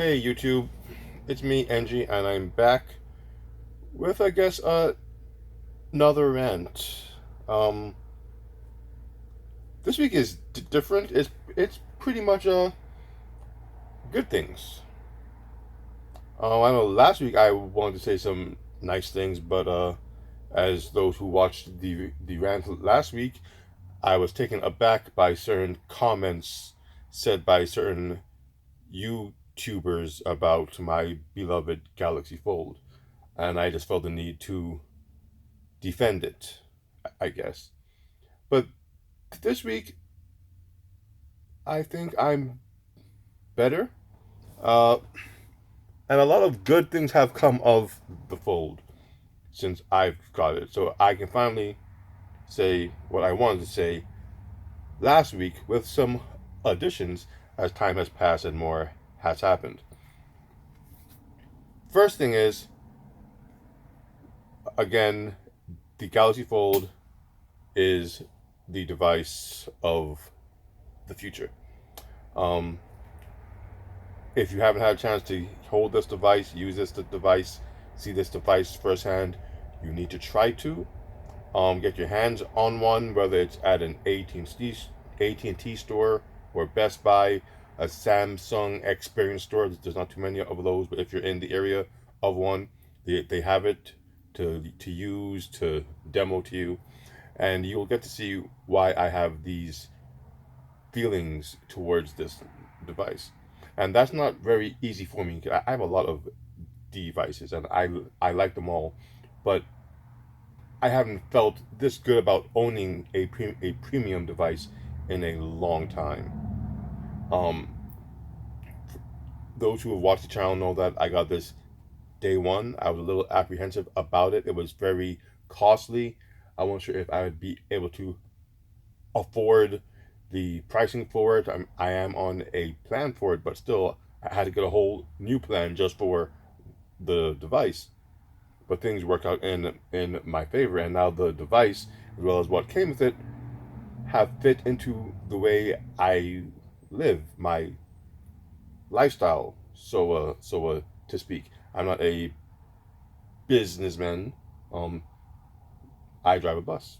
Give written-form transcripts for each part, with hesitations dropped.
Hey YouTube, it's me, Angie, and I'm back with, I guess, another rant. Um, this week is different. It's pretty much good things. I know last week I wanted to say some nice things, but as those who watched the rant last week, I was taken aback by certain comments said by certain YouTubers about my beloved Galaxy Fold, and I just felt the need to defend it, I guess. But this week, I think I'm better. Uh, and a lot of good things have come of the fold since I've got it. So I can finally say what I wanted to say last week with some additions as time has passed and more has happened. First thing is, again, the Galaxy Fold is the device of the future. Um, if you haven't had a chance to hold this device, use this device, see this device firsthand, you need to try to get your hands on one, whether it's at an AT&T store or Best Buy, a Samsung Experience store. There's not too many of those, but if you're in the area of one, they have it to use, to demo to you, and you'll get to see why I have these feelings towards this device. And that's not very easy for me. I have a lot of devices and I like them all, but I haven't felt this good about owning a premium device in a long time. Um, those who have watched the channel know that I got this day one. I was a little apprehensive about it. It was very costly. I wasn't sure if I would be able to afford the pricing for it. I am on a plan for it, but still, I had to get a whole new plan just for the device. But things worked out in my favor, and now the device, as well as what came with it, have fit into the way I live, my lifestyle. So to speak, I'm not a businessman. Um, I drive a bus,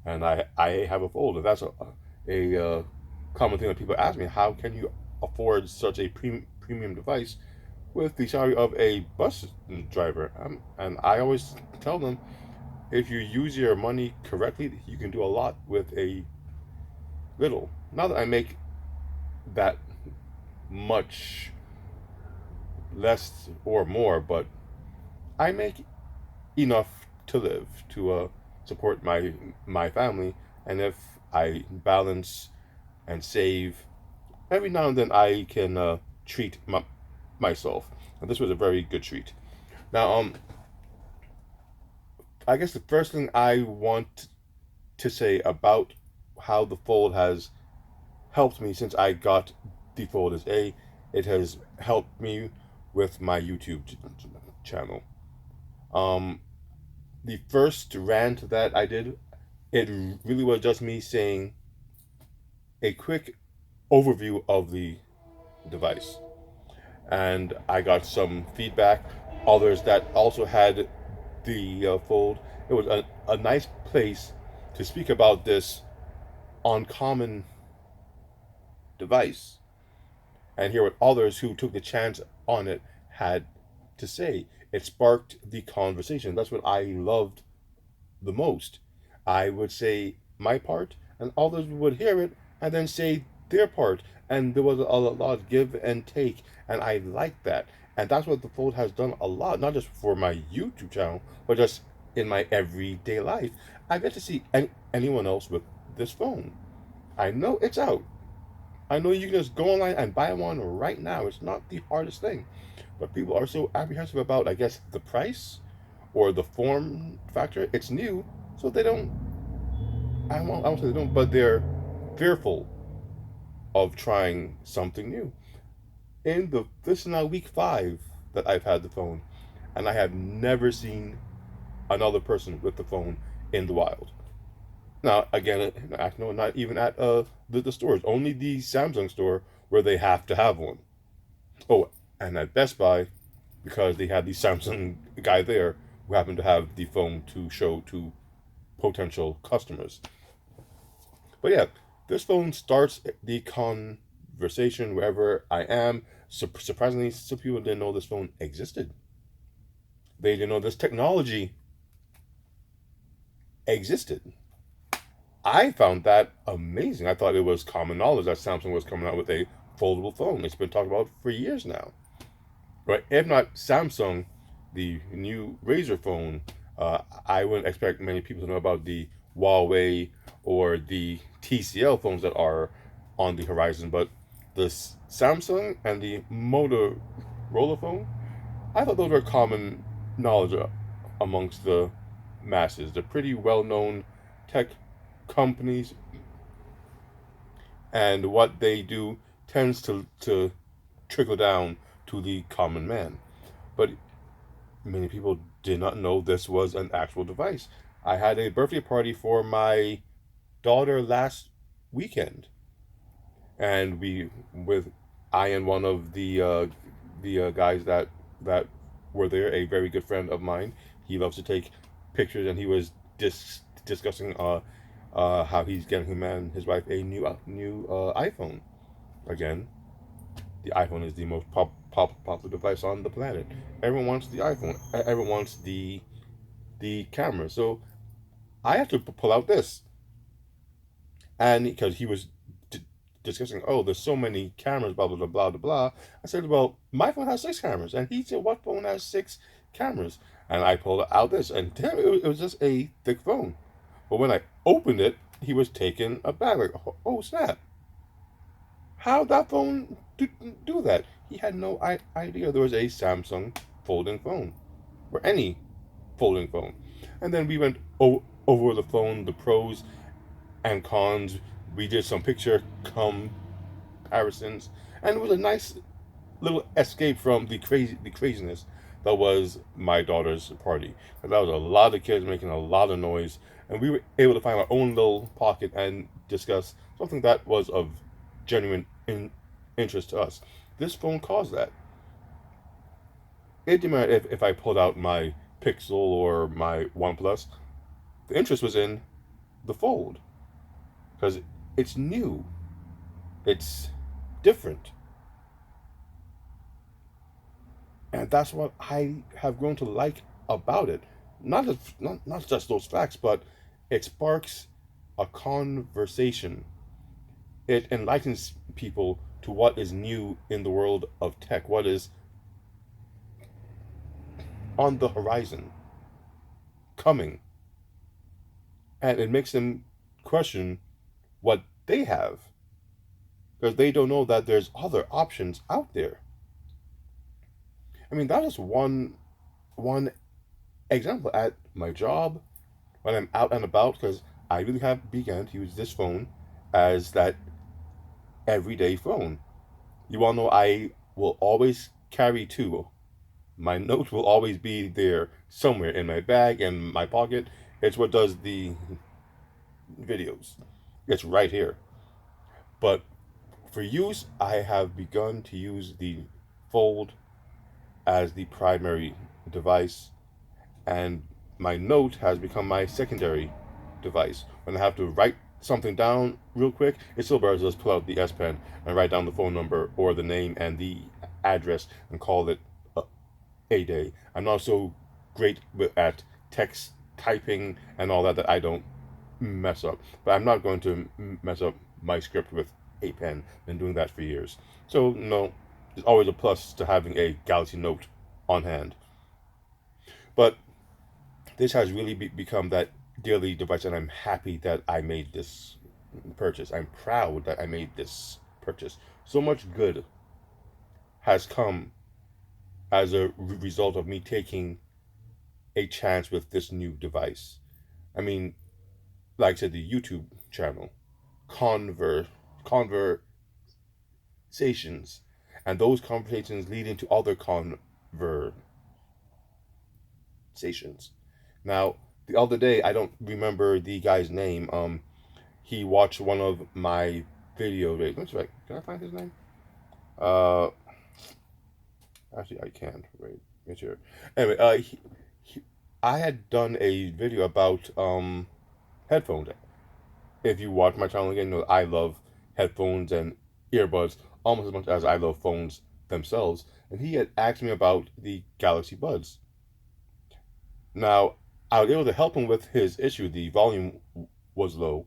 and I have a folder. That's a common thing that people ask me. How can you afford such a premium device with the salary of a bus driver? And I always tell them, if you use your money correctly, you can do a lot with a little. Not that I make that much less or more, but I make enough to live, to support my family. And if I balance and save, every now and then I can treat myself. And this was a very good treat. Now, I guess the first thing I want to say about how the fold has helped me since I got the fold is it has helped me with my YouTube channel. Um, the first rant that I did, it really was just me saying a quick overview of the device, and I got some feedback. Others that also had the fold. It was a nice place to speak about this uncommon device and hear what others who took the chance on it had to say. It sparked the conversation. That's what I loved the most. I would say my part, and others would hear it and then say their part. And there was a lot of give and take, and I like that. And that's what the Fold has done a lot, not just for my YouTube channel, but just in my everyday life. I get to see anyone else with this phone. I know it's out. I know you can just go online and buy one right now. It's not the hardest thing. But people are so apprehensive about, I guess, the price or the form factor. It's new, so they don't, I won't say they don't, but they're fearful of trying something new. This is now week 5 that I've had the phone, and I have never seen another person with the phone in the wild. Now, again, no, not even at the stores, only the Samsung store where they have to have one. Oh, and at Best Buy, because they had the Samsung guy there who happened to have the phone to show to potential customers. But yeah, this phone starts the conversation wherever I am. Surprisingly, some people didn't know this phone existed. They didn't know this technology existed. I found that amazing. I thought it was common knowledge that Samsung was coming out with a foldable phone. It's been talked about for years now, right? If not Samsung, the new Razer phone, I wouldn't expect many people to know about the Huawei or the TCL phones that are on the horizon. But the Samsung and the Motorola phone, I thought those were common knowledge amongst the masses. They're pretty well known tech companies, and what they do tends to trickle down to the common man. But many people did not know this was an actual device. I had a birthday party for my daughter last weekend, and I and one of the guys that were there, a very good friend of mine. He loves to take pictures, and he was discussing how he's getting him and his wife a new iPhone. Again, the iPhone is the most popular device on the planet. Everyone wants the iPhone. Everyone wants the camera. So I had to pull out this, and because he was discussing, oh, there's so many cameras, blah blah blah blah blah blah. I said, well, my phone has 6 cameras, and he said, what phone has 6 cameras? And I pulled out this, and damn, it was just a thick phone. But when I opened it, he was taken aback, like, oh snap, how that phone do that? He had no idea there was a Samsung folding phone, or any folding phone. And then we went over the phone, the pros and cons. We did some picture comparisons, and it was a nice little escape from the craziness that was my daughter's party. And that was a lot of kids making a lot of noise, and we were able to find our own little pocket and discuss something that was of genuine interest to us. This phone caused that. It didn't matter if I pulled out my Pixel or my OnePlus. The interest was in the Fold because it's new, it's different, and that's what I have grown to like about it. Not just those facts, but it sparks a conversation. It enlightens people to what is new in the world of tech, what is on the horizon, coming, and it makes them question what they have because they don't know that there's other options out there. I mean, that is one example at my job when I'm out and about because I really have begun to use this phone as that everyday phone. You all know I will always carry two. My notes will always be there somewhere in my bag and my pocket. It's what does the videos. It's right here. But for use, I have begun to use the Fold as the primary device, and my note has become my secondary device. When I have to write something down real quick, it's still better to just pull out the S Pen and write down the phone number or the name and the address and call it a day. I'm not so great at text typing and all that I don't mess up. But I'm not going to mess up my script with a pen. Been doing that for years. So no, it's always a plus to having a Galaxy Note on hand. But this has really become that daily device, and I'm happy that I made this purchase. I'm proud that I made this purchase. So much good has come as a result of me taking a chance with this new device. I mean, like I said, the YouTube channel, conversations, and those conversations lead into other conversations. Now, the other day, I don't remember the guy's name. He watched one of my videos. Wait, let me check. Can I find his name? Uh, Actually, I can. Wait, make sure. Anyway, he, I had done a video about headphones. If you watch my channel again, you know I love headphones and earbuds almost as much as I love phones themselves. And he had asked me about the Galaxy Buds. Now, I was able to help him with his issue. The volume was low,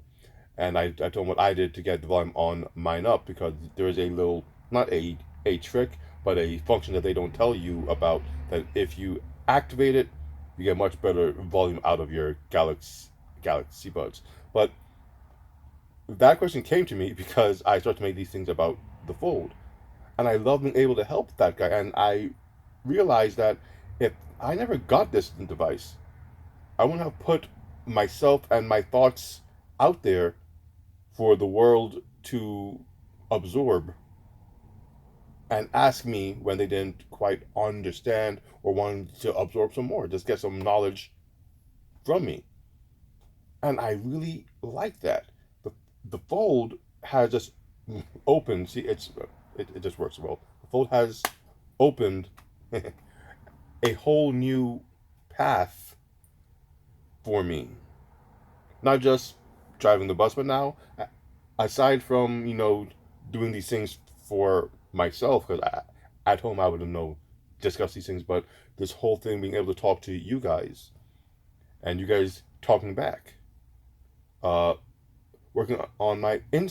and I told him what I did to get the volume on mine up, because there is a little, not a trick, but a function that they don't tell you about, that if you activate it, you get much better volume out of your Galaxy Buds. But that question came to me because I started to make these things about the Fold, and I love being able to help that guy. And I realized that if I never got this device, I wouldn't have put myself and my thoughts out there for the world to absorb and ask me when they didn't quite understand or wanted to absorb some more, just get some knowledge from me. And I really like that. The, the Fold has just opened, see, it just works well. The Fold has opened a whole new path for me. Not just driving the bus, but now, aside from, doing these things for myself, because at home I wouldn't know discuss these things, but this whole thing, being able to talk to you guys and you guys talking back, uh, working on my in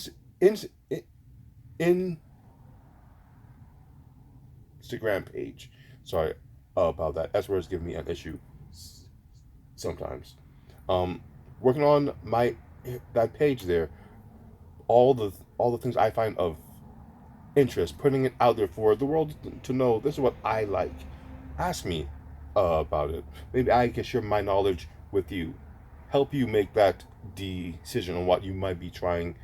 Instagram page. Sorry about that. That's where it's giving me an issue sometimes. Um, Working on my that page there, all the things I find of interest, putting it out there for the world to know this is what I like. Ask me about it. Maybe I can share my knowledge with you, help you make that decision on what you might be trying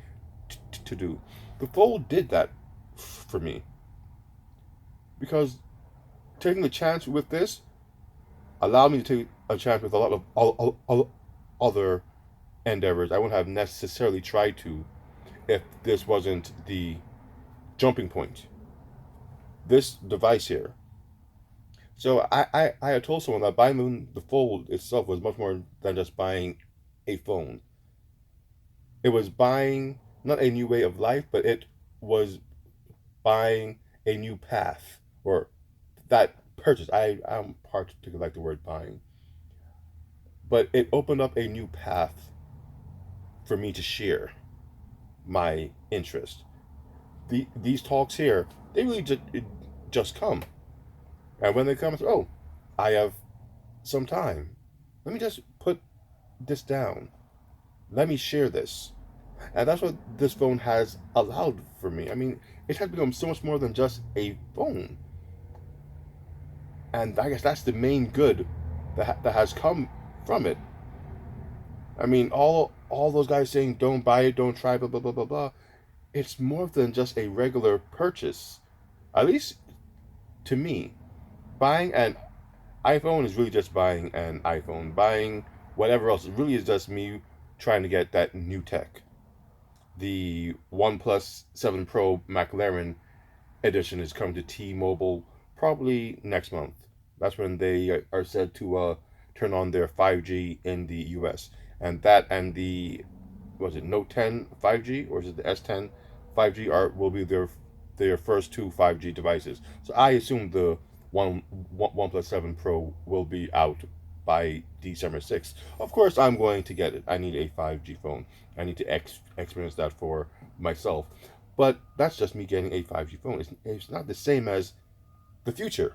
to do. The Fold did that for me, because taking a chance with this allowed me to take a chance with a lot of all other endeavors I wouldn't have necessarily tried to if this wasn't the jumping point. This device here. So I had told someone that buying the Fold itself was much more than just buying a phone. It was buying not a new way of life, but it was buying a new path, or that purchase. I'm particularly like the word buying, but it opened up a new path for me to share my interest. These talks here, they really just come, and when they come, it's, oh, I have some time. Let me just put this down. Let me share this. And that's what this phone has allowed for me. I mean, it has become so much more than just a phone. And I guess that's the main good that has come from it. I mean, all those guys saying don't buy it, don't try, blah blah blah blah blah. It's more than just a regular purchase. At least to me, buying an iPhone is really just buying an iPhone. Buying whatever else, it really is just me trying to get that new tech. The OnePlus 7 Pro McLaren edition is coming to T-Mobile probably next month. That's when they are said to turn on their 5G in the US. And that and the, was it Note 10 5G, or is it the S10 5G, will be their first two 5G devices. So I assume the OnePlus 7 Pro will be out by December 6th. Of course, I'm going to get it. I need a 5G phone. I need to experience that for myself. But that's just me getting a 5G phone. It's not the same as the future.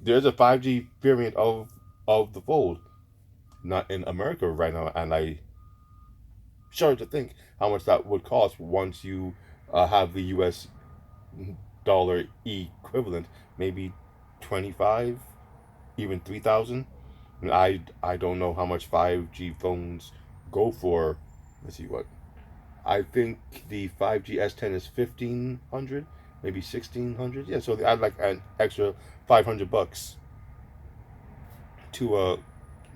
There's a 5G variant of the Fold, not in America right now, and I shudder to think how much that would cost once you have the US dollar equivalent, maybe 25, even 3,000. I mean, I don't know how much 5G phones go for. Let's see what. I think the 5G S10 is 1,500, maybe 1,600. Yeah, so they add like an extra $500 to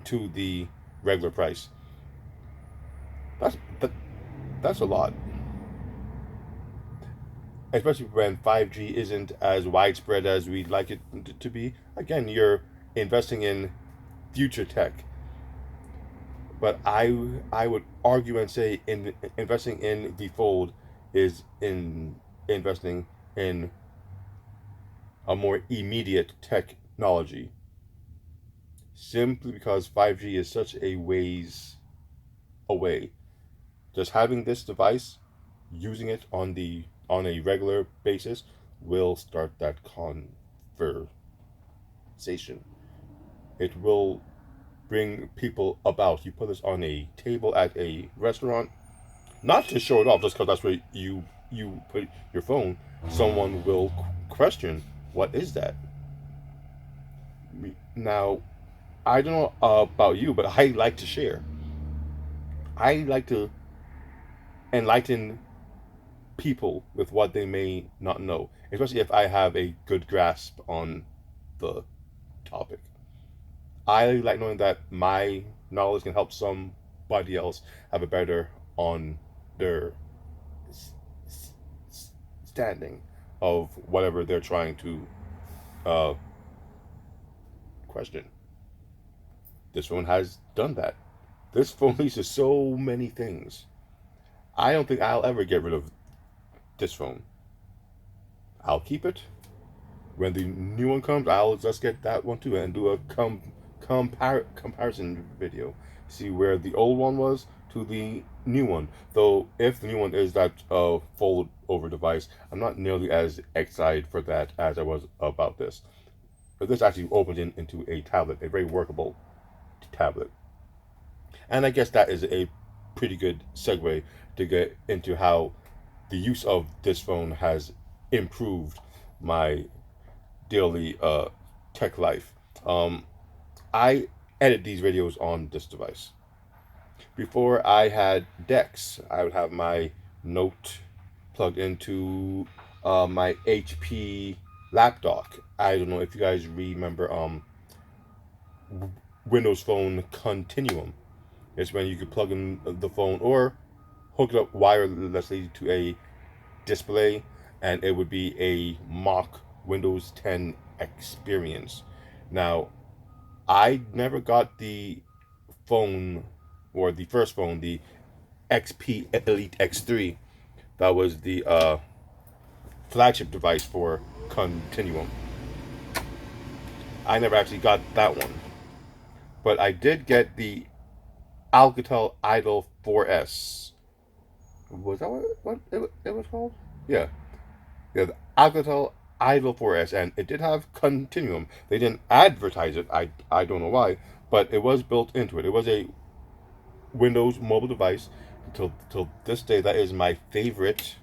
to the regular price. That's that, that's a lot. especially when 5G isn't as widespread as we'd like it to be. Again, you're investing in future tech. But I would argue and say investing in the fold is in investing in a more immediate technology. Simply because 5G is such a ways away. Just having this device, using it on a regular basis, will start that conversation. It will bring people about. You put this on a table at a restaurant, not to show it off, just because that's where you put your phone. Someone will question, "What is that?" Now, I don't know about you, but I like to share. I like to enlighten people with what they may not know, especially if I have a good grasp on the topic. I like knowing that my knowledge can help somebody else have a better understanding of whatever they're trying to uh, question. This phone has done that. This phone leads to so many things. I don't think I'll ever get rid of this phone. I'll keep it. When the new one comes, I'll just get that one too and do a comparison video. See where the old one was to the new one. Though, if the new one is that fold over device, I'm not nearly as excited for that as I was about this. But this actually opens into a tablet, a very workable tablet. And I guess that is a pretty good segue to get into how the use of this phone has improved my daily tech life. I edit these videos on this device. Before I had decks, I would have my Note plugged into my HP laptop. I don't know if you guys remember Windows Phone Continuum. It's when you could plug in the phone or hook it up wirelessly to a display, and it would be a mock Windows 10 experience. Now, I never got the phone, or the first phone, the XP Elite X3. That was the flagship device for Continuum. I never actually got that one, but I did get the Alcatel Idol 4S. Was that what it was called? Yeah, yeah, the Alcatel Idol 4S, and it did have Continuum. They didn't advertise it. I don't know why, but it was built into it. It was a Windows mobile device. Till this day, that is my favorite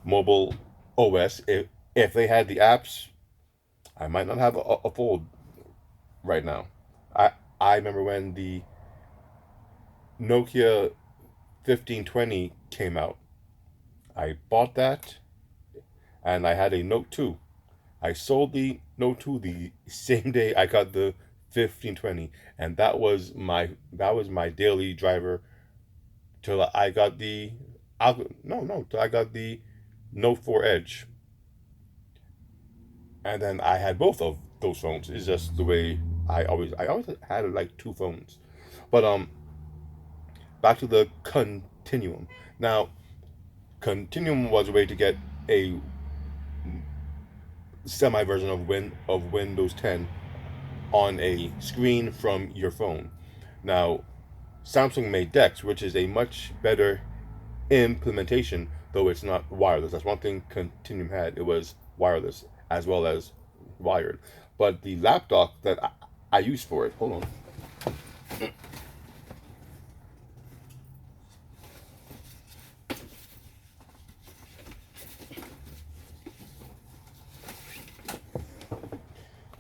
mobile OS. If they had the apps, I might not have a fold right now. I remember when the Nokia 1520 came out. I bought that, and I had a Note 2. I sold the Note 2 the same day I got the 1520, and that was my daily driver till I got the till I got the Note 4 Edge, and then I had both of those phones. It's just the way I always had like two phones, but back to the Continuum. Now, Continuum was a way to get a semi version of Windows 10 on a screen from your phone. Now, Samsung made DeX, which is a much better implementation, though it's not wireless. That's one thing Continuum had. It was wireless as well as wired. But the laptop that I used for it, hold on.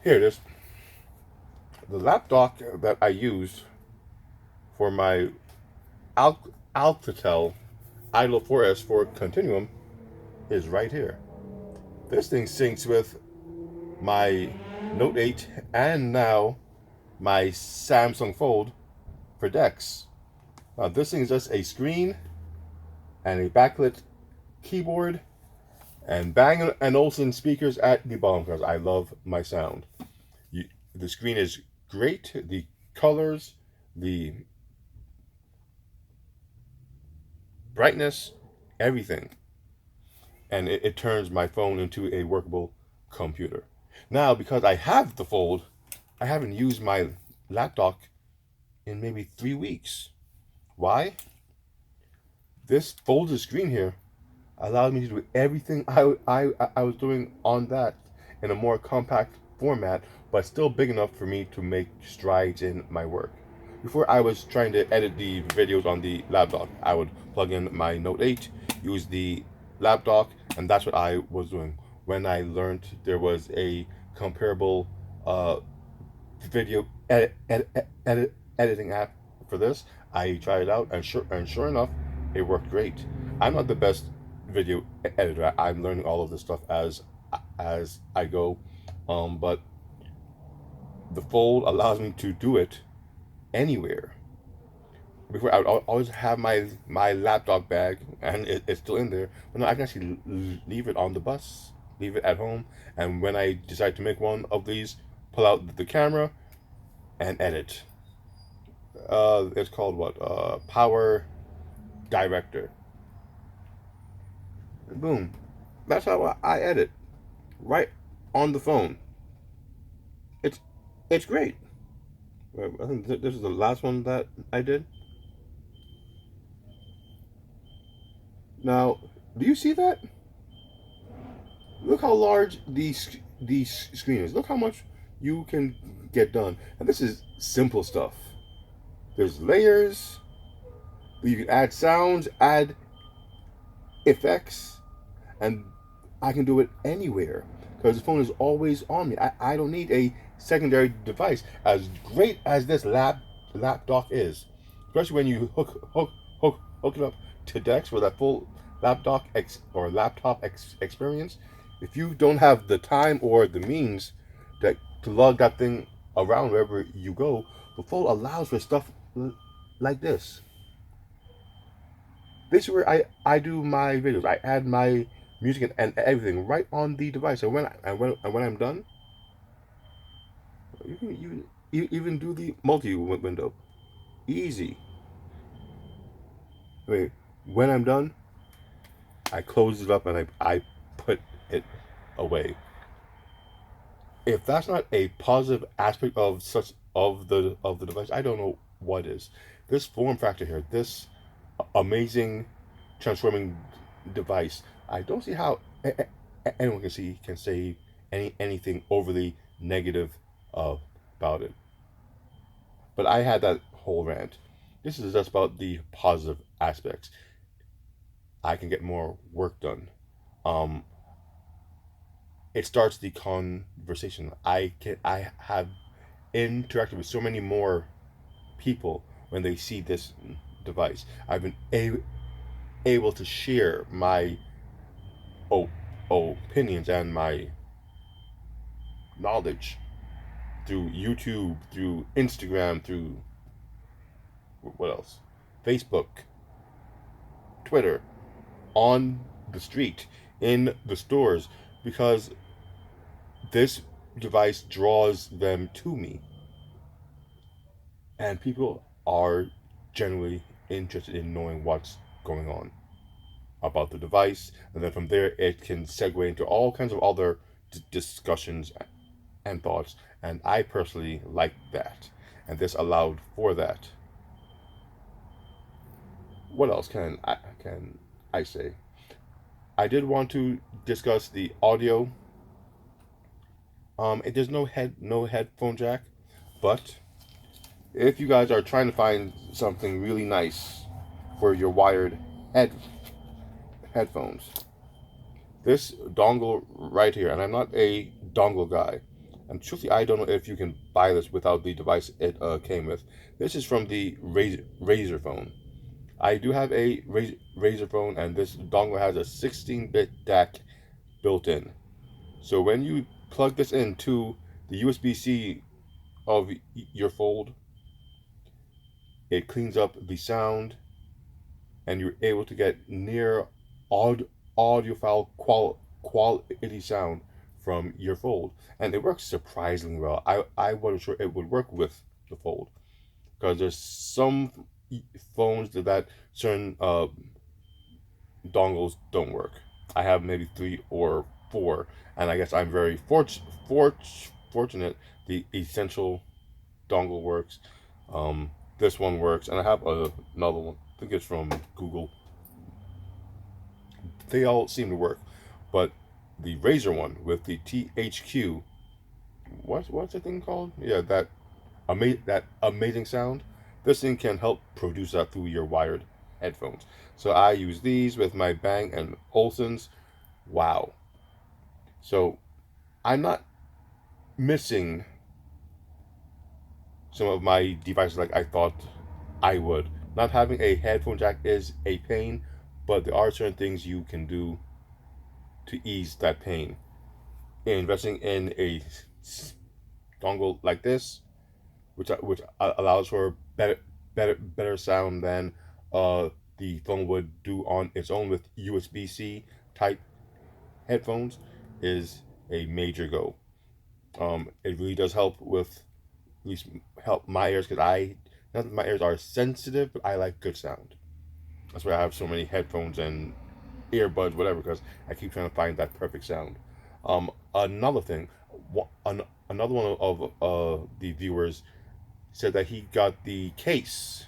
Here it is. The laptop that I used for my Alcatel Idol 4S for Continuum is right here. This thing syncs with my Note 8 and now my Samsung Fold for DeX. Now, this thing is just a screen and a backlit keyboard And Bang and Olufsen speakers at the bottom because I love my sound. You, the screen is great. The colors, the brightness, everything. And it turns my phone into a workable computer. Now, because I have the Fold, I haven't used my laptop in maybe 3 weeks. Why? This folded screen here allowed me to do everything I was doing on that in a more compact format, but still big enough for me to make strides in my work. Before I was trying to edit the videos on the laptop, I would plug in my Note 8, use the laptop, and that's what I was doing. When I learned there was a comparable uh, video editing app for this, I tried it out, and sure enough, it worked great. I'm not the best video editor. I'm learning all of this stuff as I go, but the Fold allows me to do it anywhere. Before I would always have my laptop bag, and it's still in there. But no, I can actually leave it on the bus, leave it at home, and when I decide to make one of these, pull out the camera and edit. It's called what? Power Director. Boom. That's how I edit. Right on the phone. It's it's great. I think this is the last one that I did. Now, do you see that? Look how large the screen is. Look how much you can get done. And this is simple stuff. There's layers. You can add sounds, add effects, and I can do it anywhere because the phone is always on me. I don't need a secondary device. As great as this laptop is, especially when you hook it up to Dex for that full laptop experience. If you don't have the time or the means to lug that thing around wherever you go, the phone allows for stuff like this. This is where I do my videos. I add my music and everything right on the device. And when I'm done, you even do the multi window, easy. Wait, when I'm done, I close it up and I put it away. If that's not a positive aspect of such of the device, I don't know what is. This form factor here, this amazing transforming device. I don't see how anyone can say anything overly negative uh, about it. But I had that whole rant. This is just about the positive aspects. I can get more work done. Um, it starts the conversation. I have interacted with so many more people when they see this device. I've been able to share my op- opinions and my knowledge through YouTube, through Instagram, through what else? Facebook, Twitter, on the street, in the stores, because this device draws them to me. And people are generally interested in knowing what's going on about the device. And then from there, it can segue into all kinds of other discussions and thoughts. And I personally like that. And this allowed for that. What else can I say? I did want to discuss the audio. There's no headphone jack, but if you guys are trying to find something really nice for your wired headphones, this dongle right here, and I'm not a dongle guy, and truthfully I don't know if you can buy this without the device it came with. This is from the Razer phone. I do have a Razer phone, and this dongle has a 16-bit DAC built in. So when you plug this into the USB-C of your Fold, it cleans up the sound, and you're able to get near audiophile quality sound from your fold, and it works surprisingly well. I wasn't sure it would work with the fold because there's some phones that certain dongles don't work. I have maybe 3 or 4, and I guess I'm very fortunate. The essential dongle works. This one works, and I have another one. I think it's from Google. They all seem to work, but the Razer one with the THQ, what's the thing called? Yeah, that amazing sound. This thing can help produce that through your wired headphones. So I use these with my Bang and Olufsen's. Wow. So I'm not missing some of my devices like I thought I would. Not having a headphone jack is a pain, but there are certain things you can do to ease that pain. Investing in a dongle like this, which allows for better sound than the phone would do on its own with USB-C type headphones, is a major go. It really does help with at least help my ears because I not that my ears are sensitive, but I like good sound. That's why I have so many headphones and earbuds, whatever, because I keep trying to find that perfect sound. Another thing, another one of the viewers said that he got the case,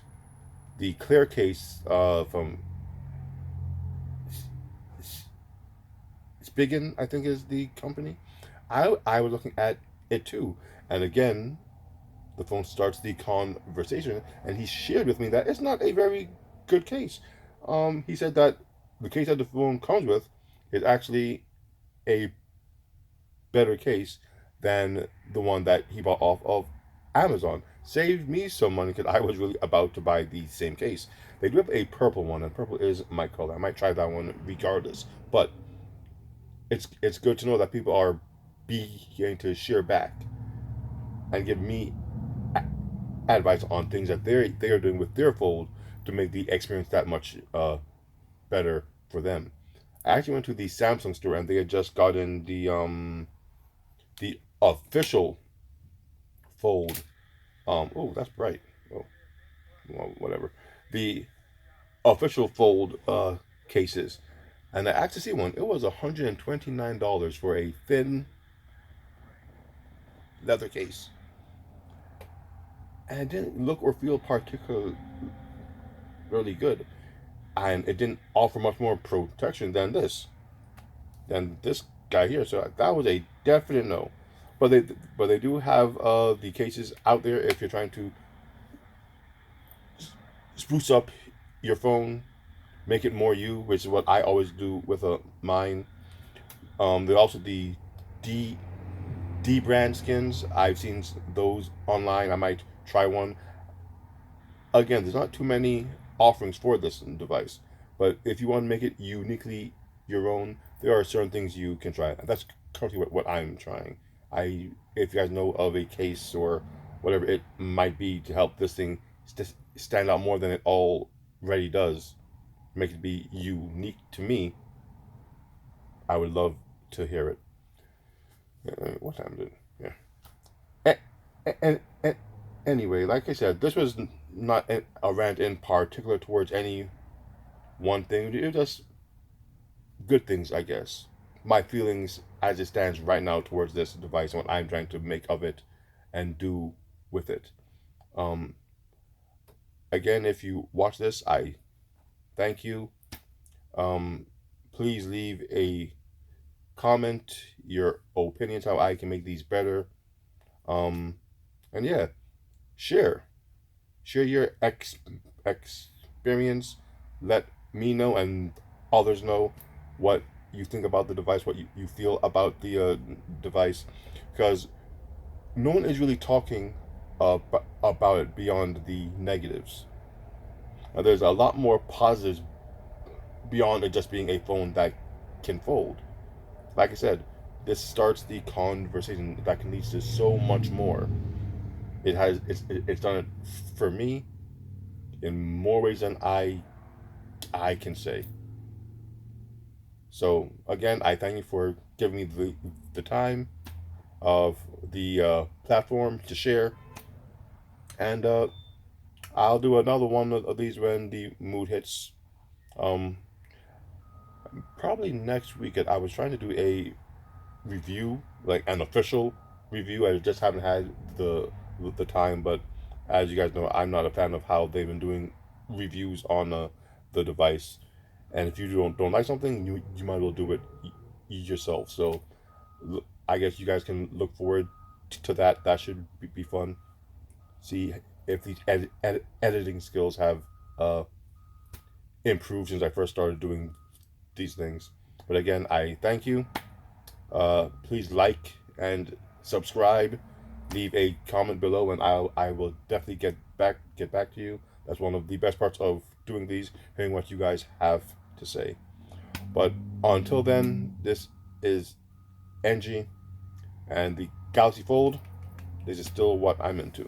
the clear case from Spigen, I think is the company. I was looking at it too, and again, the phone starts the conversation, and he shared with me that it's not a very good case. He said that the case that the phone comes with is actually a better case than the one that he bought off of Amazon. Saved me some money because I was really about to buy the same case. They do have a purple one, and purple is my color. I might try that one regardless. But it's good to know that people are beginning to share back and give me advice on things that they are doing with their fold to make the experience that much better for them. I actually went to the Samsung store and they had just gotten the official fold. Oh, that's bright. Oh, well, whatever. The official fold cases, and I actually see one. It was $129 for a thin leather case, and it didn't look or feel particularly good, and it didn't offer much more protection than this guy here. So that was a definite no. But they do have the cases out there if you're trying to spruce up your phone, make it more you, which is what I always do with mine. There are also the D brand skins. I've seen those online. I might try one. Again, there's not too many offerings for this device, but if you want to make it uniquely your own, there are certain things you can try. That's currently what I'm trying. If you guys know of a case or whatever it might be to help this thing stand out more than it already does, make it be unique to me, I would love to hear it. What time is it? Yeah. And anyway, like I said, this was not a rant in particular towards any one thing. It was just good things, I guess. My feelings as it stands right now towards this device and what I'm trying to make of it and do with it. Um, Again, if you watch this, I thank you. Um, Please leave a comment, your opinions, how I can make these better. Um, and yeah, share. Share your experience. Let me know and others know what you think about the device, what you feel about the device. Because no one is really talking about it beyond the negatives. Now, there's a lot more positives beyond it just being a phone that can fold. Like I said, this starts the conversation that can lead to so much more. It's done it for me in more ways than I can say. So again, I thank you for giving me the time of the platform to share, and I'll do another one of these when the mood hits. Um, Probably next week. I was trying to do a review, like an official review. I just haven't had the time, but as you guys know, I'm not a fan of how they've been doing reviews on the device. And if you don't like something, you might as well do it yourself. So I guess you guys can look forward to that. That should be fun. See if these editing skills have uh, improved since I first started doing these things. But again, I thank you. Please like and subscribe. Leave a comment below, and I will definitely get back to you. That's one of the best parts of doing these, hearing what you guys have to say. But until then, this is NG and the Galaxy Fold. This is still what I'm into.